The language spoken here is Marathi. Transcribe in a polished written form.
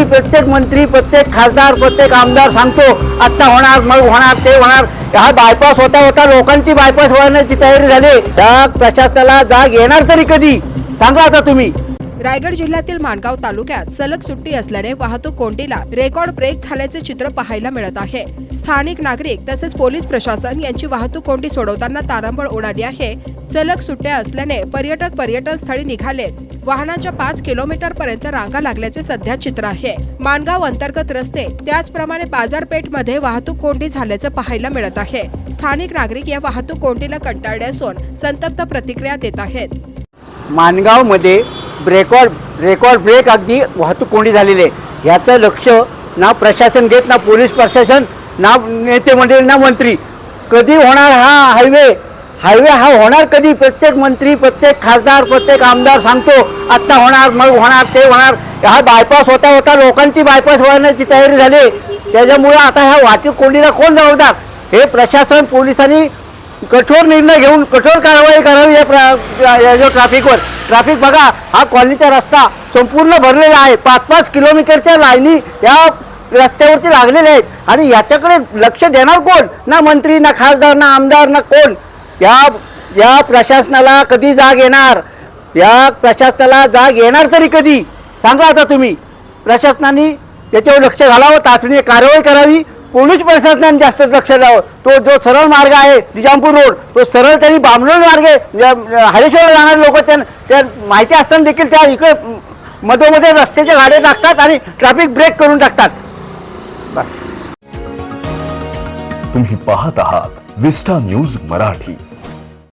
प्रत्येक मंत्री, प्रत्येक खासदार, प्रत्येक आमदार सांगतो आत्ता होणार, मग होणार, ते होणार. हा बायपास होता होता लोकांची बायपास होण्याची तयारी झाली. त्या प्रशासनाला जाग येणार तरी कधी सांगा आता तुम्ही. रायगड जिल्ह्यातील माणगाव तालुक्यात सलग सुट्टी असल्याने वाहतूक कोंडीला रेकॉर्ड ब्रेक झाल्याचे चित्र पाहायला मिळत आहे. स्थानिक नागरिक तसेच पोलीस प्रशासन यांची वाहतूक कोंडी सोडवताना तारांबळ उडाली आहे. सलग सुट्ट्या असल्याने पर्यटक पर्यटन स्थळी निघालेत. वाहनाच्या 5 किलोमीटर पर्यंत रांगा लागल्याचे सध्या चित्र आहे. माणगाव अंतर्गत रस्ते त्याचप्रमाणे बाजारपेठमध्ये वाहतूक कोंडी झाल्याचं पाहायला मिळत आहे. स्थानिक नागरिक या वाहतूक कोंडीला कंटाळले असून संतप्त प्रतिक्रिया देत आहेत. माणगावमध्ये रेकॉर्ड ब्रेक अगदी वाहतूक कोंडी झालेली आहे. याचं लक्ष ना प्रशासन घेत, ना पोलीस प्रशासन, ना नेते मंडळी, ना मंत्री. कधी होणार हा हायवे हा होणार कधी? प्रत्येक मंत्री, प्रत्येक खासदार, प्रत्येक आमदार सांगतो आत्ता होणार, मग होणार, ते होणार. हा बायपास होता होता लोकांची बायपास होण्याची तयारी झाली. त्याच्यामुळे आता ह्या वाहतूक कोंडीला कोण जबाबदार? हे प्रशासन, पोलिसांनी कठोर निर्णय घेऊन कठोर कारवाई करावी या जो ट्रॅफिक बघा, हा कॉलनीचा रस्ता संपूर्ण भरलेला आहे. 5-5 किलोमीटरच्या लाईनी या रस्त्यावरती लागलेल्या आहेत. आणि याच्याकडे लक्ष देणार कोण? ना मंत्री, ना खासदार, ना आमदार, ना कोण. या प्रशासनाला कधी जाग येणार? या प्रशासनाला जाग येणार तरी कधी सांगा आता तुम्ही. प्रशासनाने याच्यावर लक्ष घालावं, तातडीने कारवाई करावी. पोलीस प्रशासनाने जास्त लक्ष द्यावं. तो जो सरळ मार्ग आहे निजामपूर रोड, तो सरळ त्यांनी बामणोल मार्ग हरेश्वरला जाणारे लोक त्या माहिती असताना देखील त्या इकडे मधोमध्ये रस्त्याच्या गाड्या टाकतात आणि ट्रॅफिक ब्रेक करून टाकतात. तुम्ही पाहत आहात विस्टा न्यूज मराठी.